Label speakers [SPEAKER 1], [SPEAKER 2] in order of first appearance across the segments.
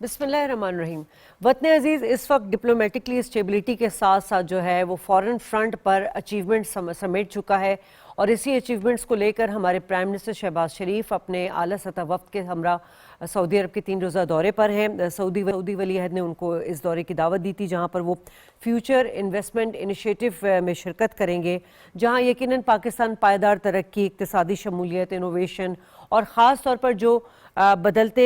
[SPEAKER 1] بسم اللہ الرحمن الرحیم۔ وطن عزیز اس وقت ڈپلومیٹکلی اسٹیبلٹی کے ساتھ ساتھ جو ہے وہ فورن فرنٹ پر اچیومنٹ سمیٹ چکا ہے، اور اسی اچیومنٹس کو لے کر ہمارے پرائم منسٹر شہباز شریف اپنے اعلیٰ سطح وفد کے ہمراہ سعودی عرب کے 3 روزہ دورے پر ہیں۔ سعودی ولی عہد نے ان کو اس دورے کی دعوت دی تھی، جہاں پر وہ فیوچر انویسٹمنٹ انیشیٹو میں شرکت کریں گے، جہاں یقیناً پاکستان پائیدار ترقی، اقتصادی شمولیت، انوویشن اور خاص طور پر جو بدلتے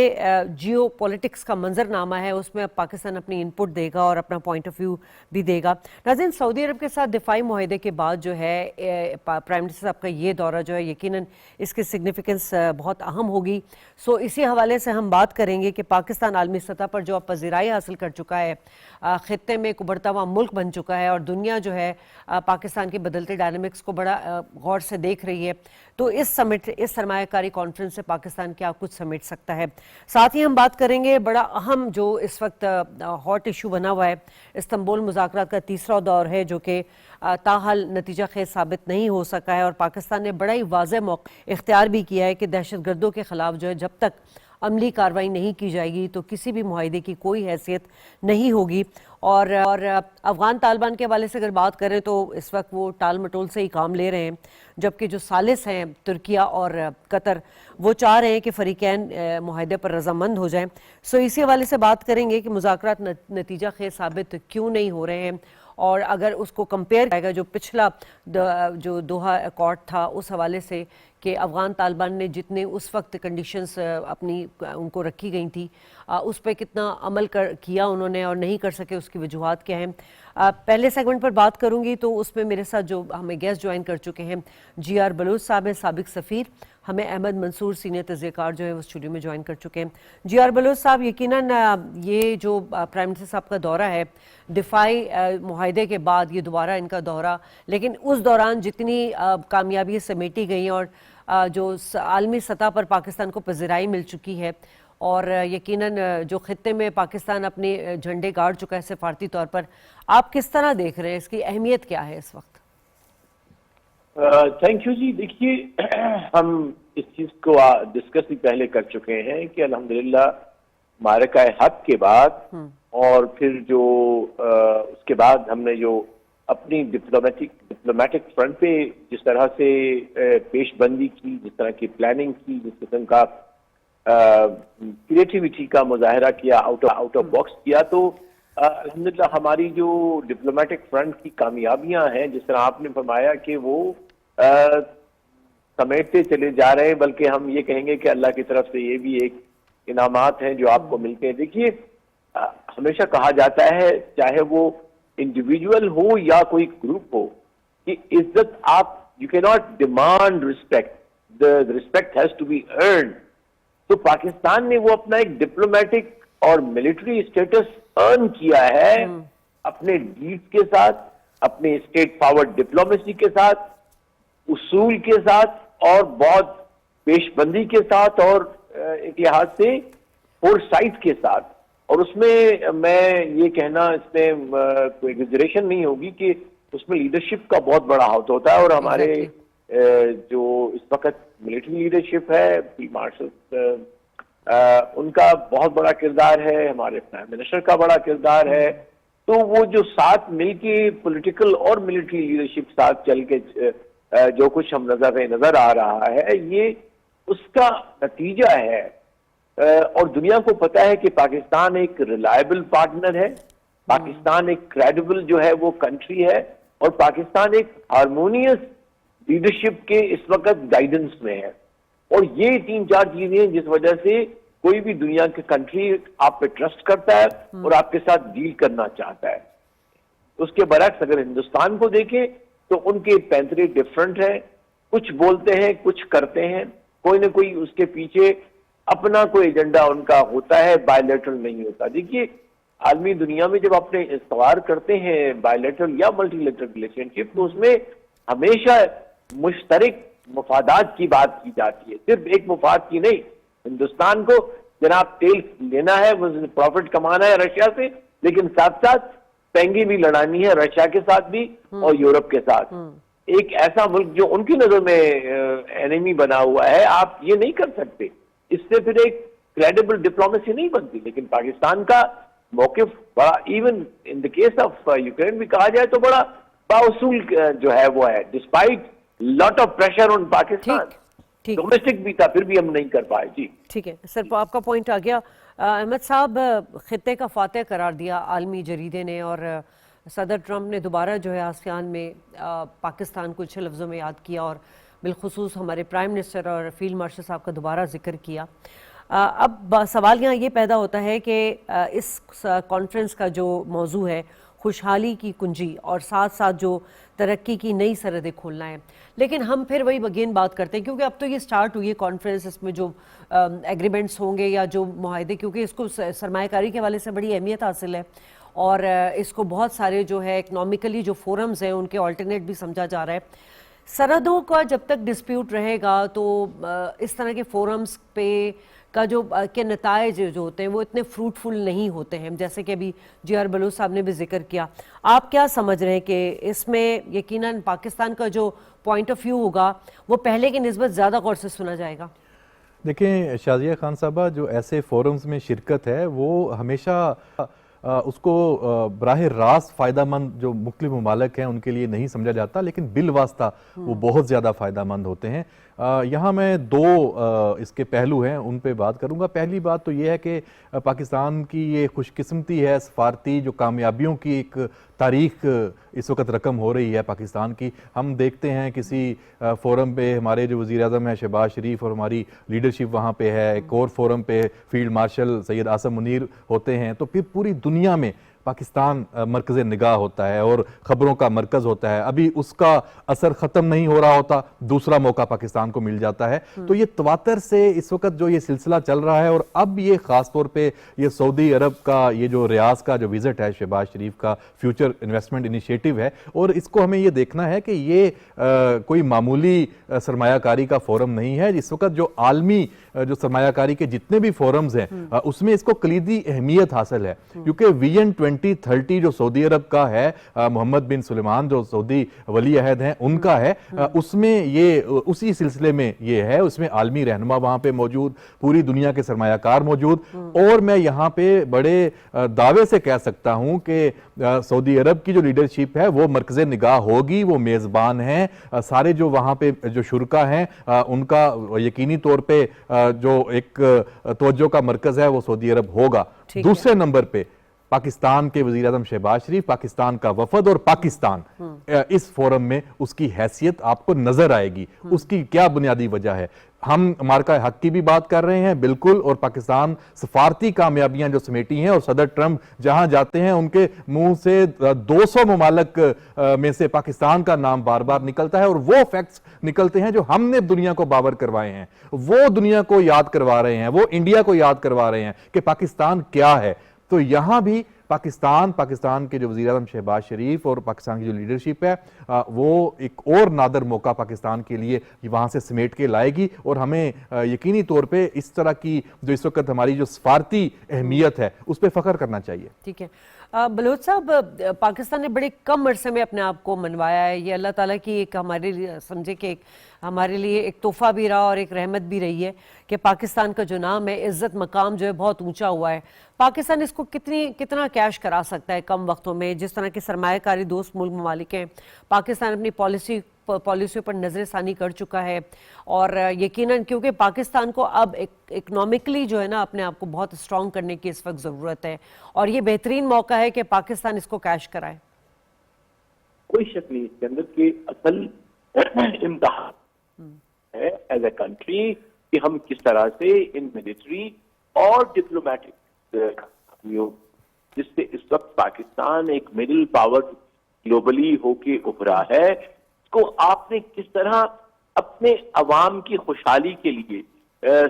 [SPEAKER 1] جیو پولیٹکس کا منظرنامہ ہے اس میں پاکستان اپنی انپٹ دے گا اور اپنا پوائنٹ آف ویو بھی دے گا۔ ناظرین، سعودی عرب کے ساتھ دفاعی معاہدے کے بعد جو ہے پرائم منسٹر صاحب کا یہ دورہ جو ہے یقیناً اس کی سگنیفیکنس بہت اہم ہوگی۔ سو اسی حوالے سے ہم بات کریں گے کہ پاکستان عالمی سطح پر جو اب پذیرائی حاصل کر چکا ہے، خطے میں ایک ابھرتا ہوا ملک بن چکا ہے، اور دنیا جو ہے پاکستان کے بدلتے ڈائنامکس کو بڑا غور سے دیکھ رہی ہے، تو اس سرمایہ کاری کانفرنس سے پاکستان کیا کچھ سمیٹ سکتا ہے۔ ساتھ ہی ہم بات کریں گے بڑا اہم جو اس وقت ہاٹ ایشو بنا ہوا ہے، استنبول مذاکرات کا تیسرا دور ہے، جو کہ تاحال نتیجہ خیز ثابت نہیں ہو سکا ہے، اور پاکستان نے بڑا ہی واضح موقع اختیار بھی کیا ہے کہ دہشت گردوں کے خلاف جو ہے جب تک عملی کارروائی نہیں کی جائے گی تو کسی بھی معاہدے کی کوئی حیثیت نہیں ہوگی۔ اور افغان طالبان کے حوالے سے اگر بات کریں تو اس وقت وہ ٹال مٹول سے ہی کام لے رہے ہیں، جبکہ جو ثالث ہیں ترکیہ اور قطر، وہ چاہ رہے ہیں کہ فریقین معاہدے پر رضامند ہو جائیں۔ سو اسی حوالے سے بات کریں گے کہ مذاکرات نتیجہ خیز ثابت کیوں نہیں ہو رہے ہیں، اور اگر اس کو کمپیئر کیا گا جو پچھلا جو دوحہ ایکارڈ تھا اس حوالے سے کہ افغان طالبان نے جتنے اس وقت کنڈیشنز اپنی ان کو رکھی گئی تھی اس پہ کتنا عمل کیا انہوں نے اور نہیں کر سکے، اس کی وجوہات کیا ہیں۔ پہلے سیگمنٹ پر بات کروں گی تو اس میں میرے ساتھ جو ہمیں گیسٹ جوائن کر چکے ہیں جی آر بلوچ صاحب ہیں، سابق سفیر، ہمیں احمد منصور سینئر تجزیہ کار جو ہے وہ اسٹوڈیو میں جوائن کر چکے ہیں۔ جی آر بلوچ صاحب، یقیناً یہ جو پرائم منسٹر صاحب کا دورہ ہے دفاعی معاہدے کے بعد یہ دوبارہ ان کا دورہ، لیکن اس دوران جتنی کامیابی سمیٹی گئی اور جو عالمی سطح پر پاکستان کو پذیرائی مل چکی ہے، اور یقیناً جو خطے میں پاکستان اپنے جھنڈے گاڑ چکا ہے سفارتی طور پر، آپ کس طرح دیکھ رہے ہیں، اس کی اہمیت کیا ہے اس وقت؟
[SPEAKER 2] تھینک یو جی۔ دیکھیے، ہم اس چیز کو ڈسکس بھی پہلے کر چکے ہیں کہ الحمدللہ معرکہ حق کے بعد اور پھر جو اس کے بعد ہم نے جو اپنی ڈپلومیٹک فرنٹ پہ جس طرح سے پیش بندی کی، جس طرح کی پلاننگ کی، جس قسم کا کریٹیوٹی کا مظاہرہ کیا، آؤٹ آف باکس کیا، تو الحمدللہ ہماری جو ڈپلومیٹک فرنٹ کی کامیابیاں ہیں، جس طرح آپ نے فرمایا کہ وہ سمیٹتے چلے جا رہے ہیں، بلکہ ہم یہ کہیں گے کہ اللہ کی طرف سے یہ بھی ایک انعامات ہیں جو آپ کو ملتے ہیں۔ دیکھیے، ہمیشہ کہا جاتا ہے چاہے وہ انڈیویجول ہو یا کوئی گروپ ہو کہ عزت یو کی not demand respect, the respect has to be earned۔ تو پاکستان نے وہ اپنا ایک ڈپلومیٹک اور ملٹری اسٹیٹس ارن کیا ہے اپنے ڈیڈز کے ساتھ، اپنے اسٹیٹ پاور ڈپلومیسی کے ساتھ، اصول کے ساتھ، اور بہت پیش بندی کے ساتھ، اور ایک لحاظ سے فور سائٹ کے ساتھ۔ اور اس میں میں یہ کہنا، اس میں کوئی ایگزیجریشن نہیں ہوگی کہ اس میں لیڈرشپ کا بہت بڑا ہاتھ ہوتا ہے، اور ہمارے جو اس وقت ملٹری لیڈرشپ ہے، فیلڈ مارشل، ان کا بہت بڑا کردار ہے، ہمارے پرائم منسٹر کا بڑا کردار ہے۔ تو وہ جو ساتھ مل کے پولیٹیکل اور ملٹری لیڈرشپ ساتھ چل کے جو کچھ ہم نظر آ رہا ہے، یہ اس کا نتیجہ ہے۔ اور دنیا کو پتہ ہے کہ پاکستان ایک ریلائبل پارٹنر ہے، پاکستان ایک کریڈیبل جو ہے وہ کنٹری ہے، اور پاکستان ایک ہارمونیس لیڈرشپ کے اس وقت گائیڈنس میں ہے۔ اور یہ 3-4 چیزیں ہیں جس وجہ سے کوئی بھی دنیا کی کنٹری آپ پہ ٹرسٹ کرتا ہے اور آپ کے ساتھ ڈیل کرنا چاہتا ہے۔ اس کے برعکس اگر ہندوستان کو دیکھیں تو ان کے پینترے ڈفرنٹ ہیں، کچھ بولتے ہیں، کچھ کرتے ہیں، کوئی نہ کوئی اس کے پیچھے اپنا کوئی ایجنڈا ان کا ہوتا ہے، بائی لیٹرل نہیں ہوتا۔ دیکھیے، عالمی دنیا میں جب اپنے استوار کرتے ہیں بائی لیٹرل یا ملٹی لیٹرل ریلیشن شپ، تو اس میں ہمیشہ مشترک مفادات کی بات کی جاتی ہے، صرف ایک مفاد کی نہیں۔ ہندوستان کو جناب تیل لینا ہے، پروفٹ کمانا ہے رشیا سے، لیکن ساتھ ساتھ پینگی بھی لڑانی ہے رشیا کے ساتھ بھی اور یورپ کے ساتھ۔ ایک ایسا ملک جو ان کی نظر میں اینیمی بنا ہوا ہے، آپ یہ نہیں کر سکتے۔ اس سے پھر ایک کریڈیبل ڈپلومیسی نہیں بنتی. لیکن پاکستان کا موقف بڑا, even in the case of Ukraine بھی کہا جائے تو بڑا باوصول جو ہے وہ ہے, despite lot of pressure on Pakistan. Domestic بھی تھا پھر بھی ہم نہیں کر پائے. جی
[SPEAKER 1] ٹھیک ہے سر, آپ کا پوائنٹ آ گیا. احمد صاحب, خطے کا فاتح قرار دیا عالمی جریدے نے, اور صدر ٹرمپ نے دوبارہ جو ہے آسیان میں پاکستان کو اچھے لفظوں میں یاد کیا, اور بالخصوص ہمارے پرائم منسٹر اور فیلڈ مارشل صاحب کا دوبارہ ذکر کیا. اب سوال یہاں یہ پیدا ہوتا ہے کہ اس کانفرنس کا جو موضوع ہے خوشحالی کی کنجی اور ساتھ ساتھ جو ترقی کی نئی سرحدیں کھولنا ہے, لیکن ہم پھر وہی بگین بات کرتے ہیں, کیونکہ اب تو یہ سٹارٹ ہوئی ہے کانفرنس, اس میں جو ایگریمنٹس ہوں گے یا جو معاہدے, کیونکہ اس کو سرمایہ کاری کے حوالے سے بڑی اہمیت حاصل ہے, اور اس کو بہت سارے جو ہے اکنامکلی جو فورمز ہیں ان کے آلٹرنیٹ بھی سمجھا جا رہا ہے. سرحدوں کا جب تک ڈسپیوٹ رہے گا تو اس طرح کے فورمز پہ کا جو کے نتائج جو ہوتے ہیں وہ اتنے فروٹفل نہیں ہوتے ہیں, جیسے کہ ابھی جی آر بلوچ صاحب نے بھی ذکر کیا. آپ کیا سمجھ رہے ہیں کہ اس میں یقیناً پاکستان کا جو پوائنٹ آف ویو ہوگا وہ پہلے کی نسبت زیادہ غور سے سنا جائے گا؟
[SPEAKER 3] دیکھیں شازیہ خان صاحبہ, جو ایسے فورمز میں شرکت ہے وہ ہمیشہ اس کو براہ راست فائدہ مند جو مختلف ممالک ہیں ان کے لیے نہیں سمجھا جاتا, لیکن بالواسطہ وہ بہت زیادہ فائدہ مند ہوتے ہیں. یہاں میں دو اس کے پہلو ہیں ان پہ بات کروں گا. پہلی بات تو یہ ہے کہ پاکستان کی یہ خوش قسمتی ہے سفارتی جو کامیابیوں کی ایک تاریخ اس وقت رقم ہو رہی ہے پاکستان کی. ہم دیکھتے ہیں کسی فورم پہ ہمارے جو وزیر اعظم ہیں شہباز شریف اور ہماری لیڈرشپ وہاں پہ ہے, ایک اور فورم پہ فیلڈ مارشل سید عاصم منیر ہوتے ہیں, تو پھر پوری دنیا میں پاکستان مرکز نگاہ ہوتا ہے اور خبروں کا مرکز ہوتا ہے. ابھی اس کا اثر ختم نہیں ہو رہا ہوتا, دوسرا موقع پاکستان کو مل جاتا ہے. تو یہ تواتر سے اس وقت جو یہ سلسلہ چل رہا ہے, اور اب یہ خاص طور پہ یہ سعودی عرب کا یہ جو ریاض کا جو وزٹ ہے شہباز شریف کا, فیوچر انویسٹمنٹ انیشیٹو ہے, اور اس کو ہمیں یہ دیکھنا ہے کہ یہ کوئی معمولی سرمایہ کاری کا فورم نہیں ہے. اس وقت جو عالمی جو سرمایہ کاری کے جتنے بھی فورمز ہیں اس میں اس کو کلیدی اہمیت حاصل ہے, کیونکہ ویژن 2030 جو سعودی عرب کا ہے, محمد بن سلمان جو سعودی ولی عہد ہیں ان کا ہے, اس میں یہ اسی سلسلے میں یہ ہے, اس میں عالمی رہنما وہاں پہ موجود, پوری دنیا کے سرمایہ کار موجود. اور میں یہاں پہ بڑے دعوے سے کہہ سکتا ہوں کہ سعودی عرب کی جو لیڈرشپ ہے وہ مرکز نگاہ ہوگی, وہ میزبان ہیں. سارے جو وہاں پہ جو شرکا ہیں ان کا یقینی طور پہ جو ایک توجہ کا مرکز ہے وہ سعودی عرب ہوگا. دوسرے نمبر پہ پاکستان کے وزیر اعظم شہباز شریف, پاکستان کا وفد اور پاکستان, اس فورم میں اس کی حیثیت آپ کو نظر آئے گی. اس کی کیا بنیادی وجہ ہے؟ ہم مارکہ حق کی بھی بات کر رہے ہیں بالکل, اور پاکستان سفارتی کامیابیاں جو سمیٹی ہیں, اور صدر ٹرمپ جہاں جاتے ہیں ان کے منہ سے 200 ممالک میں سے پاکستان کا نام بار بار نکلتا ہے, اور وہ فیکٹس نکلتے ہیں جو ہم نے دنیا کو باور کروائے ہیں, وہ دنیا کو یاد کروا رہے ہیں, وہ انڈیا کو یاد کروا رہے ہیں کہ پاکستان کیا ہے. تو یہاں بھی پاکستان کے جو وزیر اعظم شہباز شریف اور پاکستان کی جو لیڈرشپ ہے وہ ایک اور نادر موقع پاکستان کے لیے وہاں سے سمیٹ کے لائے گی, اور ہمیں یقینی طور پہ اس طرح کی جو اس وقت ہماری جو سفارتی اہمیت ہے اس پہ فخر کرنا چاہیے.
[SPEAKER 1] ٹھیک ہے بلوچ صاحب, پاکستان نے بڑے کم عرصے میں اپنے آپ کو منوایا ہے, یہ اللہ تعالیٰ کی ایک ہمارے لیے سمجھے کہ ہمارے لیے ایک تحفہ بھی رہا اور ایک رحمت بھی رہی ہے کہ پاکستان کا جو نام ہے, عزت مقام جو ہے بہت اونچا ہوا ہے. پاکستان اس کو کتنا کیش کرا سکتا ہے کم وقتوں میں؟ جس طرح کے سرمایہ کاری دوست ملک ممالک ہیں, پاکستان اپنی پالیسیوں پر نظر ثانی کر چکا ہے, اور یقیناً کیونکہ پاکستان کو اب اکنامکلی جو ہے نا اپنے آپ کو بہت اسٹرانگ کرنے کی اس وقت ضرورت ہے, اور یہ بہترین موقع ہے کہ پاکستان اس کو کیش کرائے.
[SPEAKER 2] کوئی شک نہیں اس کے اندر کہ اصل امتحان ہے ایز اے کنٹری کہ ہم کس طرح سے ان ملٹری اور ڈپلومیٹک جس سے اس وقت پاکستان ایک مڈل پاور گلوبلی ہو کے ابھرا ہے, اس کو آپ نے کس طرح اپنے عوام کی خوشحالی کے لیے,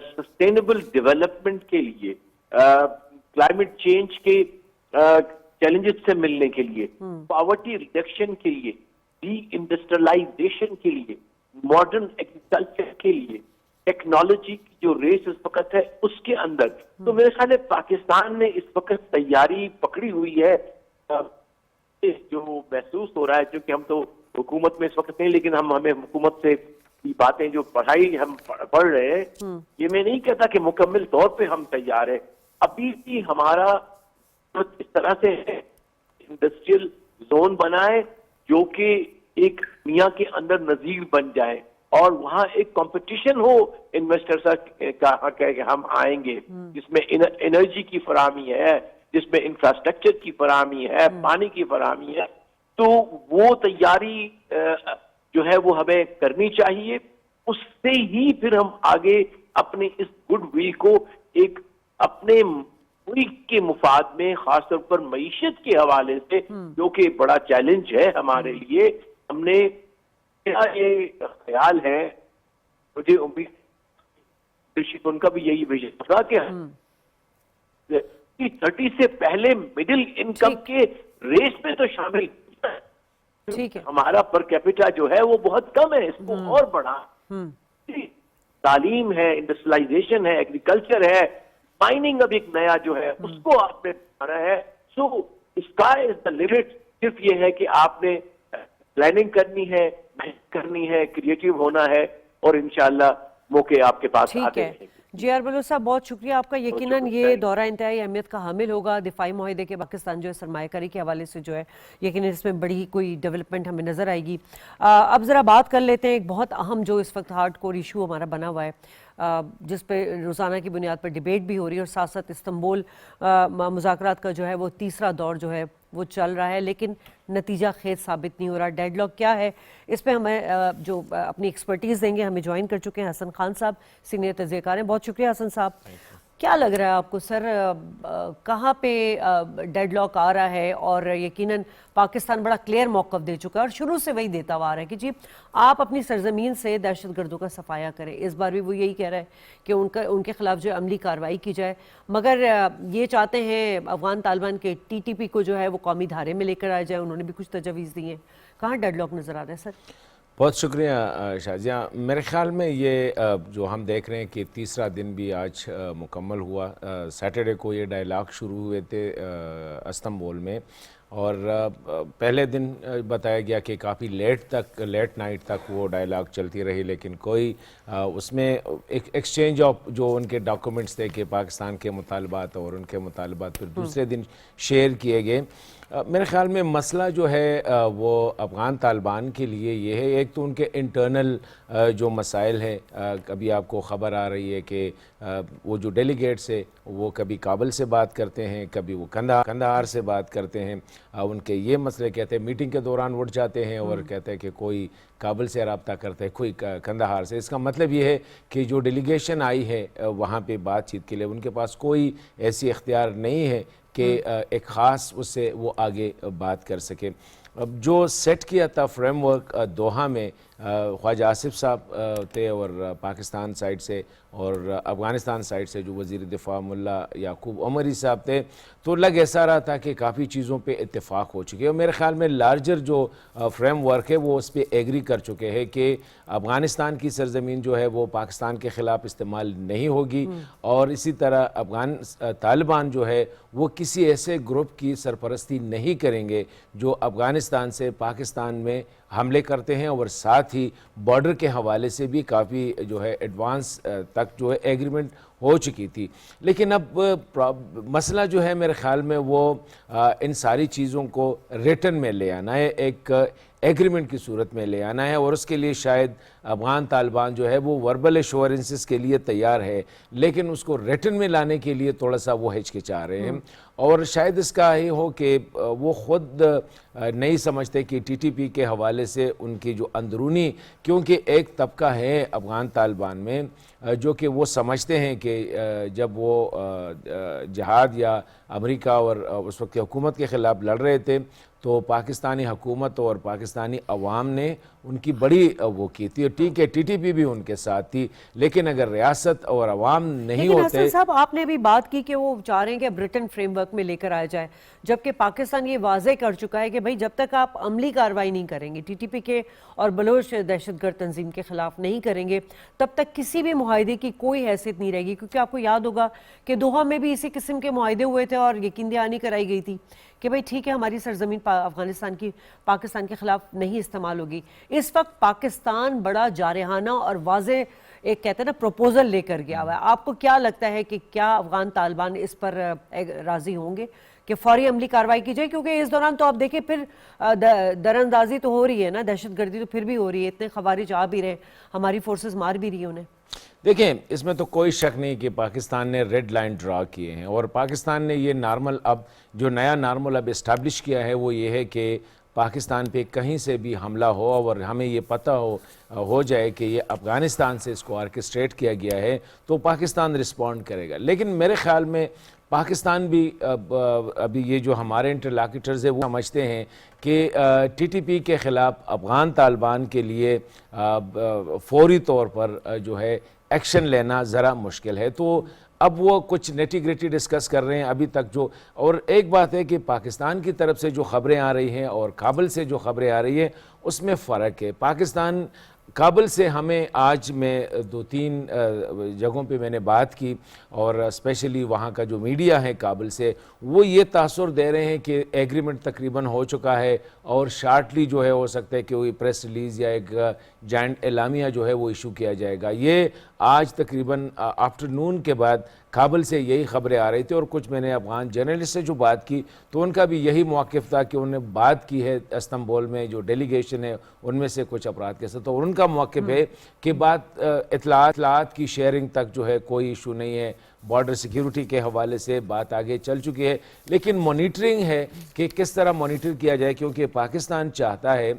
[SPEAKER 2] سسٹینیبل ڈیولپمنٹ کے لیے, کلائمیٹ چینج کے چیلنجز سے ملنے کے لیے, پاورٹی ریڈکشن کے لیے, ڈی انڈسٹریلائزیشن کے لیے, ماڈرن ایگریکلچر کے لیے, ٹیکنالوجی کی جو ریس اس وقت ہے اس کے اندر, تو میرے خیال ہے پاکستان نے اس وقت تیاری پکڑی ہوئی ہے. جو محسوس ہو رہا ہے, چونکہ ہم تو حکومت میں اس وقت نہیں, لیکن ہمیں حکومت سے یہ باتیں جو پڑھائی ہم پڑھ رہے ہیں، یہ میں نہیں کہتا کہ مکمل طور پہ ہم تیار ہیں. ابھی بھی ہمارا اس طرح سے انڈسٹریل زون بنائے جو کہ ایک دنیا کے اندر نظیر بن جائے اور وہاں ایک کمپٹیشن ہو انویسٹر کا کہ ہم آئیں گے، جس میں انرجی کی فراہمی ہے، جس میں انفراسٹرکچر کی فراہمی ہے، پانی کی فراہمی ہے. تو وہ تیاری جو ہے وہ ہمیں کرنی چاہیے. اس سے ہی پھر ہم آگے اپنے اس گڈ ول کو ایک اپنے ملک کے مفاد میں، خاص طور پر معیشت کے حوالے سے جو کہ بڑا چیلنج ہے ہمارے لیے، ہم نے یہ خیال ہے، مجھے امید ان کا بھی یہی ویژن تھا کہ 30 سے پہلے مڈل انکم کے ریس میں تو شامل.
[SPEAKER 1] ٹھیک ہے.
[SPEAKER 2] ہمارا پر کیپیٹا جو ہے وہ بہت کم ہے، اس کو اور بڑھا. تعلیم ہے، انڈسٹریلائزیشن ہے، ایگریکلچر ہے، مائننگ اب ایک نیا جو ہے اس کو آپ نے بنانا ہے. سو اسکائی از دا لمٹ. صرف یہ ہے کہ آپ نے پلاننگ کرنی ہے، محنت کرنی ہے، کریٹیو ہونا ہے اور انشاءاللہ موقع آپ کے پاس
[SPEAKER 1] ٹھیک
[SPEAKER 2] آتے
[SPEAKER 1] ہے.
[SPEAKER 2] ہیں.
[SPEAKER 1] جی آر بلوچ صاحب بہت شکریہ آپ کا. یقیناً یہ دورہ انتہائی اہمیت کا حامل ہوگا. دفاعی معاہدے کے پاکستان جو ہے سرمایہ کاری کے حوالے سے جو ہے یقیناً اس میں بڑی کوئی ڈیولپمنٹ ہمیں نظر آئے گی. اب ذرا بات کر لیتے ہیں ایک بہت اہم جو اس وقت ہارڈ کور ایشو ہمارا بنا ہوا ہے، جس پہ روزانہ کی بنیاد پر ڈیبیٹ بھی ہو رہی ہے اور ساتھ ساتھ استنبول مذاکرات کا جو ہے وہ تیسرا دور جو ہے وہ چل رہا ہے، لیکن نتیجہ خیز ثابت نہیں ہو رہا. ڈیڈ لاک کیا ہے، اس پہ ہمیں جو اپنی ایکسپرٹیز دیں گے، ہمیں جوائن کر چکے ہیں حسن خان صاحب، سینئر تجزیہ کار ہیں. بہت شکریہ حسن صاحب. کیا لگ رہا ہے آپ کو سر، کہاں پہ ڈیڈ لاک آ رہا ہے؟ اور یقیناً پاکستان بڑا کلیئر موقف دے چکا ہے اور شروع سے وہی دیتا ہوا آ رہا ہے کہ جی آپ اپنی سرزمین سے دہشت گردوں کا صفایا کریں. اس بار بھی وہ یہی کہہ رہا ہے کہ ان کے خلاف جو عملی کارروائی کی جائے، مگر یہ چاہتے ہیں افغان طالبان کے ٹی ٹی پی کو جو ہے وہ قومی دھارے میں لے کر آ جائے. انہوں نے بھی کچھ تجاویز دی ہیں. کہاں ڈیڈ لاک نظر آ رہا ہے سر؟
[SPEAKER 4] بہت شکریہ شازیہ. میرے خیال میں یہ جو ہم دیکھ رہے ہیں کہ تیسرا دن بھی آج مکمل ہوا. سیٹرڈے کو یہ ڈائلاگ شروع ہوئے تھے استنبول میں، اور پہلے دن بتایا گیا کہ کافی لیٹ نائٹ تک وہ ڈائلاگ چلتی رہی، لیکن کوئی اس میں ایک ایکسچینج آف جو ان کے ڈاکومنٹس تھے کہ پاکستان کے مطالبات اور ان کے مطالبات پھر دوسرے دن شیئر کیے گئے. میرے خیال میں مسئلہ جو ہے وہ افغان طالبان کے لیے یہ ہے، ایک تو ان کے انٹرنل جو مسائل ہیں. کبھی آپ کو خبر آ رہی ہے کہ وہ جو ڈیلیگیٹس ہیں وہ کبھی کابل سے بات کرتے ہیں، کبھی وہ کندہار سے بات کرتے ہیں. ان کے یہ مسئلے کہتے ہیں میٹنگ کے دوران اٹھ جاتے ہیں اور کہتے ہیں کہ کوئی کابل سے رابطہ کرتا ہے، کوئی کندہار سے. اس کا مطلب یہ ہے کہ جو ڈیلیگیشن آئی ہے وہاں پہ بات چیت کے لیے ان کے پاس کوئی ایسی اختیار نہیں ہے کہ ایک خاص اس سے وہ آگے بات کر سکے. جو سیٹ کیا تھا فریم ورک دوحہ میں، خواجہ آصف صاحب تھے اور پاکستان سائڈ سے، اور افغانستان سائڈ سے جو وزیر دفاع ملا یعقوب عمری صاحب تھے، تو لگ ایسا رہا تھا کہ کافی چیزوں پہ اتفاق ہو چکے. اور میرے خیال میں لارجر جو فریم ورک ہے وہ اس پہ ایگری کر چکے ہیں کہ افغانستان کی سرزمین جو ہے وہ پاکستان کے خلاف استعمال نہیں ہوگی، اور اسی طرح افغان طالبان جو ہے وہ کسی ایسے گروپ کی سرپرستی نہیں کریں گے جو افغانستان سے پاکستان میں حملے کرتے ہیں. اور ساتھ ہی بارڈر کے حوالے سے بھی کافی جو ہے ایڈوانس تک جو ہے ایگریمنٹ ہو چکی تھی. لیکن اب مسئلہ جو ہے میرے خیال میں وہ ان ساری چیزوں کو ریٹن میں لے آنا ہے، ایک ایگریمنٹ کی صورت میں لے آنا ہے. اور اس کے لیے شاید افغان طالبان جو ہے وہ وربل ایشورنسز کے لیے تیار ہے، لیکن اس کو ریٹن میں لانے کے لیے تھوڑا سا وہ ہچکچا رہے ہیں. اور شاید اس کا یہ ہو کہ وہ خود نہیں سمجھتے کہ ٹی ٹی پی کے حوالے سے ان کی جو اندرونی، کیونکہ ایک طبقہ ہے افغان طالبان میں جو کہ وہ سمجھتے ہیں کہ جب وہ جہاد یا امریکہ اور اس وقت کی حکومت کے خلاف لڑ رہے تھے تو پاکستانی حکومت اور پاکستانی عوام نے ان کی بڑی وہ کی تھی. ٹھیک ہے ٹی ٹی پی بھی ان کے ساتھ تھی، لیکن اگر ریاست اور عوام نہیں ہوتے.
[SPEAKER 1] لیکن حسن صاحب آپ نے بھی بات کی کہ وہ چاہ رہے ہیں کہ برٹن فریم ورک میں لے کر آیا جائے، جبکہ پاکستان یہ واضح کر چکا ہے کہ بھائی جب تک آپ عملی کارروائی نہیں کریں گے ٹی ٹی پی کے اور بلوچ دہشت گرد تنظیم کے خلاف نہیں کریں گے، تب تک کسی بھی معاہدے کی کوئی حیثیت نہیں رہے گی. کیونکہ آپ کو یاد ہوگا کہ دوحہ میں بھی اسی قسم کے معاہدے ہوئے تھے اور یقین دہانی کرائی گئی تھی کہ بھئی ٹھیک ہے ہماری سرزمین افغانستان کی پاکستان کے خلاف نہیں استعمال ہوگی. اس وقت پاکستان بڑا جارحانہ اور واضح ایک کہتے ہیں نا پروپوزل لے کر گیا ہوا ہے. آپ کو کیا لگتا ہے کہ کیا افغان طالبان اس پر راضی ہوں گے کہ فوری عملی کارروائی کی جائے؟ کیونکہ اس دوران تو آپ دیکھیں پھر دراندازی تو ہو رہی ہے نا, دہشت گردی تو پھر بھی ہو رہی ہے, اتنے خوارج آ بھی رہے, ہماری فورسز مار بھی رہی ہیں انہیں.
[SPEAKER 4] دیکھیں اس میں تو کوئی شک نہیں کہ پاکستان نے ریڈ لائن ڈرا کیے ہیں, اور پاکستان نے یہ نارمل اب جو نیا نارمل اب اسٹیبلش کیا ہے وہ یہ ہے کہ پاکستان پہ کہیں سے بھی حملہ ہو اور ہمیں یہ پتہ ہو جائے کہ یہ افغانستان سے اس کو آرکسٹریٹ کیا گیا ہے تو پاکستان رسپونڈ کرے گا. لیکن میرے خیال میں پاکستان بھی ابھی یہ جو ہمارے انٹرلاکیٹرز ہیں وہ سمجھتے ہیں کہ ٹی ٹی پی کے خلاف افغان طالبان کے لیے فوری طور پر جو ہے ایکشن لینا ذرا مشکل ہے. تو اب وہ کچھ نیٹی گریٹی ڈسکس کر رہے ہیں ابھی تک جو, اور ایک بات ہے کہ پاکستان کی طرف سے جو خبریں آ رہی ہیں اور کابل سے جو خبریں آ رہی ہیں اس میں فرق ہے. پاکستان کابل سے ہمیں آج میں 2-3 جگہوں پہ میں نے بات کی اور اسپیشلی وہاں کا جو میڈیا ہے کابل سے وہ یہ تاثر دے رہے ہیں کہ ایگریمنٹ تقریباً ہو چکا ہے اور شارٹلی جو ہے ہو سکتا ہے کہ وہ پریس ریلیز یا ایک جائنٹ اعلامیہ جو ہے وہ ایشو کیا جائے گا. یہ آج تقریباً آفٹرنون کے بعد کابل سے یہی خبریں آ رہی تھی, اور کچھ میں نے افغان جرنلسٹ سے جو بات کی تو ان کا بھی یہی موقف تھا کہ انہوں نے بات کی ہے استنبول میں جو ڈیلیگیشن ہے ان میں سے کچھ افراد کے ساتھ, اور ان کا موقف ہے کہ بات اطلاعات کی شیئرنگ تک جو ہے کوئی ایشو نہیں ہے, بارڈر سیکیورٹی کے حوالے سے بات آگے چل چکی ہے. لیکن مانیٹرنگ ہے کہ کس طرح مانیٹر کیا جائے, کیونکہ پاکستان چاہتا ہے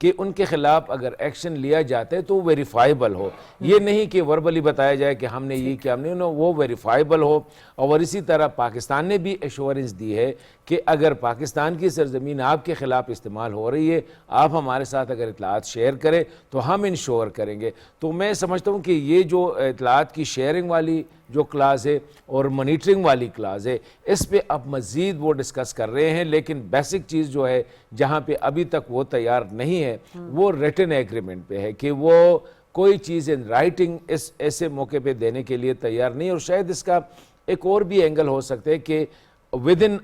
[SPEAKER 4] کہ ان کے خلاف اگر ایکشن لیا جاتا ہے تو وہ ویریفائیبل ہو, یہ نہیں کہ وربلی بتایا جائے کہ ہم نے یہ کیا, ہم نے وہ ویریفائیبل ہو. اور اسی طرح پاکستان نے بھی ایشورنس دی ہے کہ اگر پاکستان کی سرزمین آپ کے خلاف استعمال ہو رہی ہے, آپ ہمارے ساتھ اگر اطلاعات شیئر کریں تو ہم انشور کریں گے. تو میں سمجھتا ہوں کہ یہ جو اطلاعات کی شیئرنگ والی جو کلاز ہے اور مانیٹرنگ والی کلاز ہے اس پہ اب مزید وہ ڈسکس کر رہے ہیں. لیکن بیسک چیز جو ہے جہاں پہ ابھی تک وہ تیار نہیں ہے وہ ریٹن ایگریمنٹ پہ ہے کہ وہ کوئی چیز ان رائٹنگ اس ایسے موقع پہ دینے کے لیے تیار نہیں. اور شاید اس کا ایک اور بھی اینگل ہو سکتا ہے کہ ودن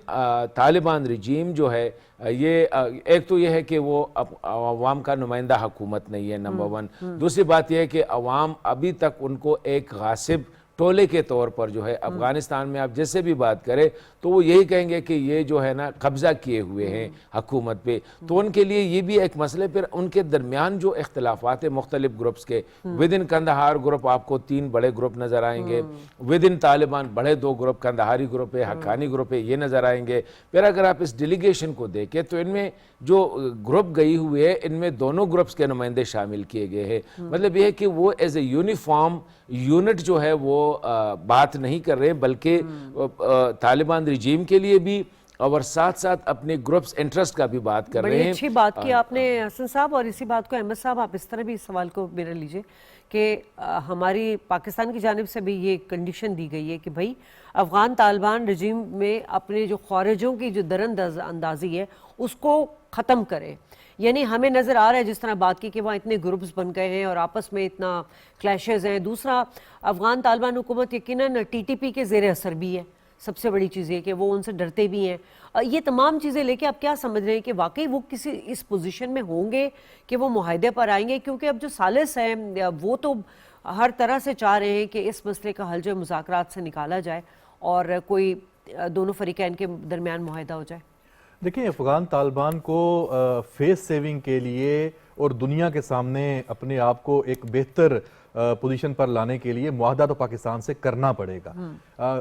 [SPEAKER 4] طالبان رجیم جو ہے یہ ایک تو یہ ہے کہ وہ عوام کا نمائندہ حکومت نہیں ہے نمبر 1. دوسری بات یہ ہے کہ عوام ابھی تک ان کو ایک غاصب ٹولے کے طور پر جو ہے افغانستان میں آپ جیسے بھی بات کریں تو وہ یہی کہیں گے کہ یہ جو ہے نا قبضہ کیے ہوئے ہیں حکومت پہ. تو ان کے لیے یہ بھی ایک مسئلہ. پھر ان کے درمیان جو اختلافات ہیں مختلف گروپس کے, ودن کندہار گروپ آپ کو 3 بڑے گروپ نظر آئیں گے, ودن طالبان بڑے 2 گروپ, کندہاری گروپ ہے, حقانی گروپ ہے, یہ نظر آئیں گے. پھر اگر آپ اس ڈیلیگیشن کو دیکھیں تو ان میں جو گروپ گئی ہوئے ہے ان میں دونوں گروپس کے نمائندے شامل کیے گئے ہیں. مطلب یہ ہے کہ وہ ایز اے یونیفارم یونٹ جو ہے وہ بات نہیں کر رہے, بلکہ طالبان رجیم کے لیے بھی اور ساتھ ساتھ اپنے گروپس انٹرسٹ کا بھی بات کر رہے ہیں.
[SPEAKER 1] بڑی اچھی بات کی آپ نے حسن صاحب, اور اسی بات کو احمد صاحب آپ اس طرح بھی اس سوال کو میرا لیجئے کہ ہماری پاکستان کی جانب سے بھی یہ کنڈیشن دی گئی ہے کہ بھائی افغان طالبان رجیم میں اپنے جو خارجوں کی جو اندازی ہے اس کو ختم کرے. یعنی ہمیں نظر آ رہا ہے جس طرح بات کی کہ وہاں اتنے گروپس بن گئے ہیں اور آپس میں اتنا کلیشز ہیں. دوسرا افغان طالبان حکومت یقیناً ٹی ٹی پی کے زیر اثر بھی ہے, سب سے بڑی چیز یہ کہ وہ ان سے ڈرتے بھی ہیں. یہ تمام چیزیں لے کے آپ کیا سمجھ رہے ہیں کہ واقعی وہ کسی اس پوزیشن میں ہوں گے کہ وہ معاہدے پر آئیں گے؟ کیونکہ اب جو ثالث ہیں وہ تو ہر طرح سے چاہ رہے ہیں کہ اس مسئلے کا حل جو مذاکرات سے نکالا جائے اور کوئی دونوں فریقین کے درمیان معاہدہ ہو جائے.
[SPEAKER 3] دیکھیں افغان طالبان کو فیس سیونگ کے لیے اور دنیا کے سامنے اپنے آپ کو ایک بہتر پوزیشن پر لانے کے لیے معاہدہ تو پاکستان سے کرنا پڑے گا.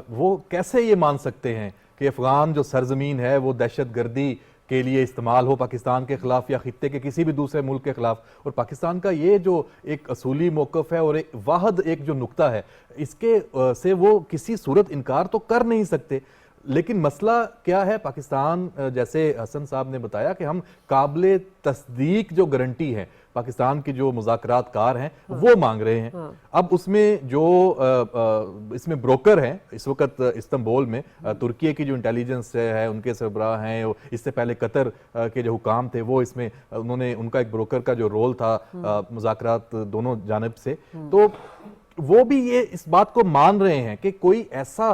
[SPEAKER 3] وہ کیسے یہ مان سکتے ہیں کہ افغان جو سرزمین ہے وہ دہشت گردی کے لیے استعمال ہو پاکستان کے خلاف یا خطے کے کسی بھی دوسرے ملک کے خلاف؟ اور پاکستان کا یہ جو ایک اصولی موقف ہے اور ایک واحد ایک جو نقطہ ہے اس کے سے وہ کسی صورت انکار تو کر نہیں سکتے. لیکن مسئلہ کیا ہے؟ پاکستان جیسے حسن صاحب نے بتایا کہ ہم قابل تصدیق جو گارنٹی ہے پاکستان کی جو مذاکرات کار ہیں وہ مانگ رہے ہیں. اب اس میں جو اس میں بروکر ہیں اس وقت استنبول میں, ترکیے کی جو انٹیلیجنس ہے ان کے سربراہ ہیں, اس سے پہلے قطر کے جو حکام تھے وہ اس میں انہوں نے ان کا ایک بروکر کا جو رول تھا مذاکرات دونوں جانب سے, تو وہ بھی یہ اس بات کو مان رہے ہیں کہ کوئی ایسا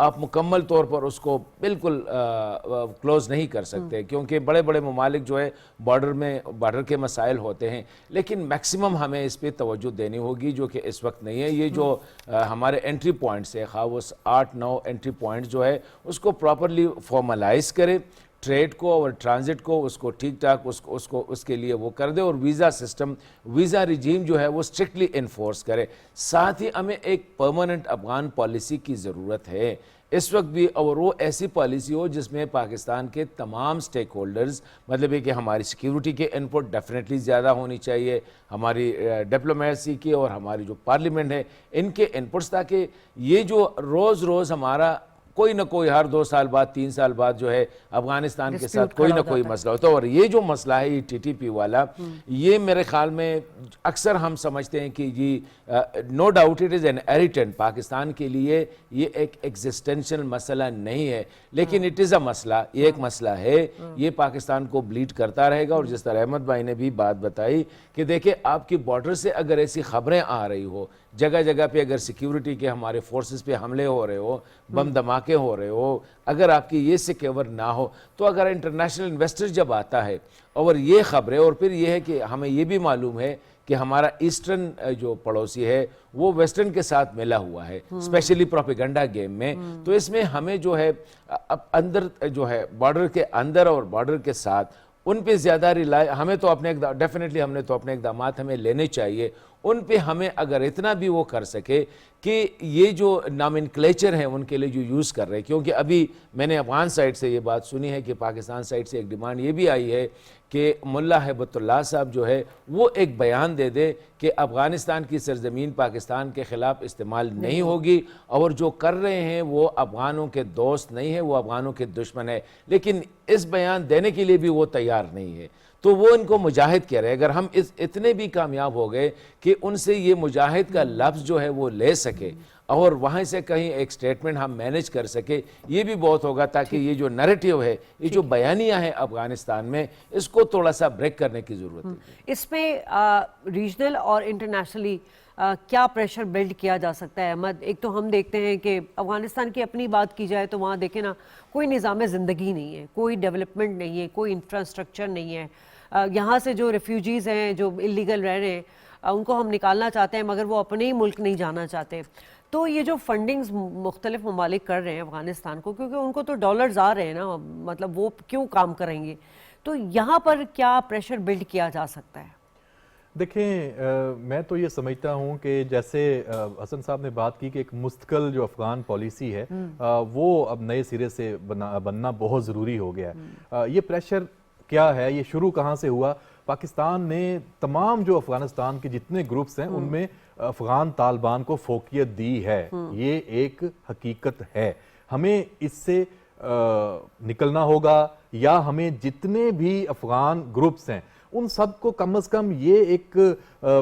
[SPEAKER 4] آپ مکمل طور پر اس کو بالکل کلوز نہیں کر سکتے، کیونکہ بڑے بڑے ممالک جو ہے بارڈر کے مسائل ہوتے ہیں، لیکن میکسیمم ہمیں اس پہ توجہ دینی ہوگی، جو کہ اس وقت نہیں ہے۔ یہ جو ہمارے انٹری پوائنٹس ہے، خواہ وہ 8-9 انٹری پوائنٹس جو ہے اس کو پراپرلی فارملائز کرے، ٹریڈ کو اور ٹرانزٹ کو اس کو ٹھیک ٹھاک اس کے لیے وہ کر دے، اور ویزا سسٹم، ویزا رجیم جو ہے وہ اسٹرکٹلی انفورس کرے۔ ساتھ ہی ہمیں ایک پرماننٹ افغان پالیسی کی ضرورت ہے اس وقت بھی، اور وہ ایسی پالیسی ہو جس میں پاکستان کے تمام سٹیک ہولڈرز، مطلب ہے کہ ہماری سیکیورٹی کے انپٹ ڈیفینیٹلی زیادہ ہونی چاہیے، ہماری ڈپلومیسی کی اور ہماری جو پارلیمنٹ ہے ان کے انپٹس، تاکہ یہ جو روز روز ہمارا کوئی نہ کوئی ہر 2 سال بعد 3 سال بعد جو ہے افغانستان کے ساتھ کوئی نہ کوئی مسئلہ ہوتا ہے، اور یہ جو مسئلہ ہے یہ TTP والا، یہ میرے خیال میں اکثر ہم سمجھتے ہیں کہ no doubt it is an irritant, Pakistan کے لیے یہ ایک ایگزسٹینشل مسئلہ نہیں ہے، لیکن اٹ از اے مسئلہ، یہ ایک مسئلہ ہے، یہ پاکستان کو بلیڈ کرتا رہے گا۔ اور جس طرح احمد بھائی نے بھی بات بتائی کہ دیکھیں آپ کی بارڈر سے اگر ایسی خبریں آ رہی ہو، جگہ جگہ پہ اگر سیکیورٹی کے ہمارے فورسز پہ حملے ہو رہے ہو، بم دھماکے ہو رہے ہو، اگر آپ کی یہ سیکیور نہ ہو، تو اگر انٹرنیشنل انویسٹر جب آتا ہے اور یہ خبریں، اور پھر یہ ہے کہ ہمیں یہ بھی معلوم ہے کہ ہمارا ایسٹرن جو پڑوسی ہے وہ ویسٹرن کے ساتھ ملا ہوا ہے، اسپیشلی پروپیگنڈا گیم میں، تو اس میں ہمیں جو ہے اندر جو ہے بارڈر کے اندر اور بارڈر کے ساتھ ان پہ زیادہ ہمیں تو ڈیفینیٹلی ہم نے تو اپنے اقدامات ہمیں لینے چاہیے، ان پہ ہمیں اگر اتنا بھی وہ کر سکے کہ یہ جو نامنکلیچر ہیں ان کے لیے جو یوز کر رہے ہیں، کیونکہ ابھی میں نے افغان سائٹ سے یہ بات سنی ہے کہ پاکستان سائٹ سے ایک ڈیمانڈ یہ بھی آئی ہے کہ ملا ہیبت اللہ صاحب جو ہے وہ ایک بیان دے دے کہ افغانستان کی سرزمین پاکستان کے خلاف استعمال نہیں ہوگی، اور جو کر رہے ہیں وہ افغانوں کے دوست نہیں ہے، وہ افغانوں کے دشمن ہے، لیکن اس بیان دینے کے لیے بھی وہ تیار نہیں ہے۔ تو وہ ان کو مجاہد کہہ رہے ہیں، اگر ہم اتنے بھی کامیاب ہو گئے کہ ان سے یہ مجاہد کا لفظ جو ہے وہ لے سکے اور وہاں سے کہیں ایک سٹیٹمنٹ ہم مینج کر سکے، یہ بھی بہت ہوگا، تاکہ یہ جو نیریٹیو ہے، یہ جو بیانیہ ہے افغانستان میں، اس کو تھوڑا سا بریک کرنے کی ضرورت ہے۔
[SPEAKER 1] اس میں ریجنل اور انٹرنیشنلی کیا پریشر بلڈ کیا جا سکتا ہے احمد؟ ایک تو ہم دیکھتے ہیں کہ افغانستان کی اپنی بات کی جائے تو وہاں دیکھیں نا، کوئی نظام زندگی نہیں ہے، کوئی ڈیولپمنٹ نہیں ہے، کوئی انفراسٹرکچر نہیں ہے، یہاں سے جو ریفیوجیز ہیں جو اللیگل رہ رہے ہیں ان کو ہم نکالنا چاہتے ہیں، مگر وہ اپنے ہی ملک نہیں جانا چاہتے۔ تو یہ جو فنڈنگز مختلف ممالک کر رہے ہیں افغانستان کو، کیونکہ ان کو تو ڈالرز آ رہے ہیں نا، مطلب وہ کیوں کام کریں گے، تو یہاں پر کیا پریشر بلڈ کیا جا سکتا ہے؟
[SPEAKER 3] دیکھیں میں تو یہ سمجھتا ہوں کہ جیسے حسن صاحب نے بات کی کہ ایک مستقل جو افغان پالیسی ہے وہ اب نئے سرے سے بننا بہت ضروری ہو گیا ہے۔ یہ پریشر کیا ہے، یہ شروع کہاں سے ہوا؟ پاکستان نے تمام جو افغانستان کے جتنے گروپس ہیں ان میں افغان طالبان کو فوقیت دی ہے، یہ ایک حقیقت ہے۔ ہمیں اس سے نکلنا ہوگا، یا ہمیں جتنے بھی افغان گروپس ہیں ان سب کو کم از کم یہ ایک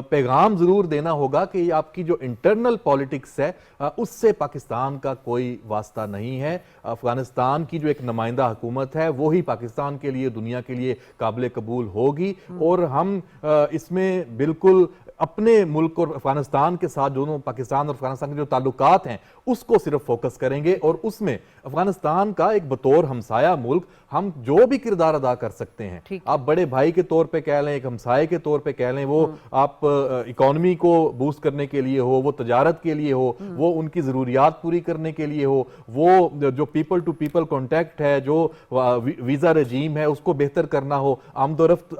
[SPEAKER 3] پیغام ضرور دینا ہوگا کہ یہ آپ کی جو انٹرنل پالیٹکس ہے اس سے پاکستان کا کوئی واسطہ نہیں ہے۔ افغانستان کی جو ایک نمائندہ حکومت ہے وہی پاکستان کے لیے، دنیا کے لیے قابل قبول ہوگی، اور ہم اس میں بالکل اپنے ملک اور افغانستان کے ساتھ دونوں پاکستان اور افغانستان کے جو تعلقات ہیں اس کو صرف فوکس کریں گے، اور اس میں افغانستان کا ایک بطور ہمسایہ ملک ہم جو بھی کردار ادا کر سکتے ہیں، آپ بڑے بھائی کے طور پہ کہہ لیں، ایک ہمسائے کے طور پہ کہہ لیں، وہ آپ اکانومی کو بوسٹ کرنے کے لیے ہو، وہ تجارت کے لیے ہو، وہ ان کی ضروریات پوری کرنے کے لیے ہو، وہ جو پیپل ٹو پیپل کانٹیکٹ ہے، جو ویزا رجیم ہے اس کو بہتر کرنا ہو، آمد و رفت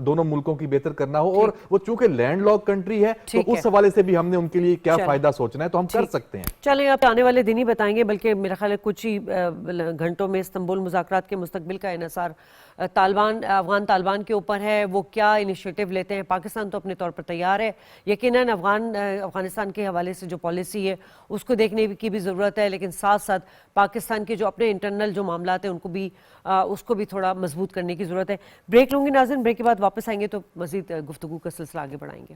[SPEAKER 3] دونوں ملکوں کی بہتر کرنا ہو، اور وہ چونکہ لینڈ لاک کنٹری ہے تو اس حوالے سے بھی ہم نے ان کے لیے کیا فائدہ سوچنا ہے تو ہم کر سکتے ہیں۔
[SPEAKER 1] چلیں آپ آنے والے دن ہی بتائیں گے، بلکہ میرا خیال ہے کچھ ہی گھنٹوں میں استنبول مذاکرات کے مستقبل کا انحصار افغان طالبان کے اوپر ہے، وہ کیا انیشیٹو لیتے ہیں۔ پاکستان تو اپنے طور پر تیار ہے، یقیناً افغانستان کے حوالے سے جو پالیسی ہے اس کو دیکھنے کی بھی ضرورت ہے، لیکن ساتھ ساتھ پاکستان کے جو اپنے انٹرنل جو معاملات ہیں اس کو بھی تھوڑا مضبوط کرنے کی ضرورت ہے۔ بریک لوں گی ناظرین، بریک کے بعد واپس آئیں گے تو مزید گفتگو کا سلسلہ آگے بڑھائیں گے۔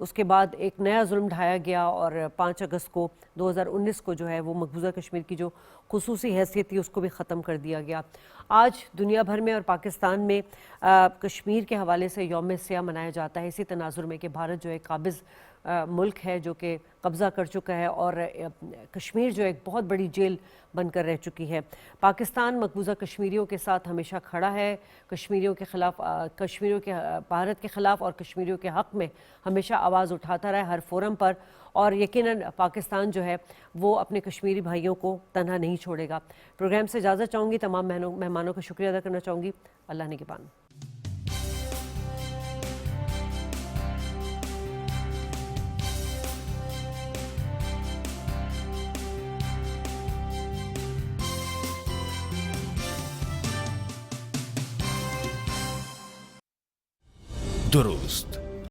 [SPEAKER 1] اس کے بعد ایک نیا ظلم ڈھایا گیا اور 5 اگست کو 2019 کو جو ہے وہ مقبوضہ کشمیر کی جو خصوصی حیثیت تھی اس کو بھی ختم کر دیا گیا۔ آج دنیا بھر میں اور پاکستان میں کشمیر کے حوالے سے یوم سیاہ منایا جاتا ہے، اسی تناظر میں کہ بھارت جو ایک قابض ملک ہے جو کہ قبضہ کر چکا ہے اور کشمیر جو ایک بہت بڑی جیل بن کر رہ چکی ہے۔ پاکستان مقبوضہ کشمیریوں کے ساتھ ہمیشہ کھڑا ہے، کشمیریوں کے خلاف بھارت کے خلاف اور کشمیریوں کے حق میں ہمیشہ آواز اٹھاتا رہا ہر فورم پر، اور یقیناً پاکستان جو ہے وہ اپنے کشمیری بھائیوں کو تنہا نہیں چھوڑے گا۔ پروگرام سے اجازت چاہوں گی، تمام مہمانوں کا شکریہ ادا کرنا چاہوں گی۔ اللہ نگہبان۔
[SPEAKER 5] درست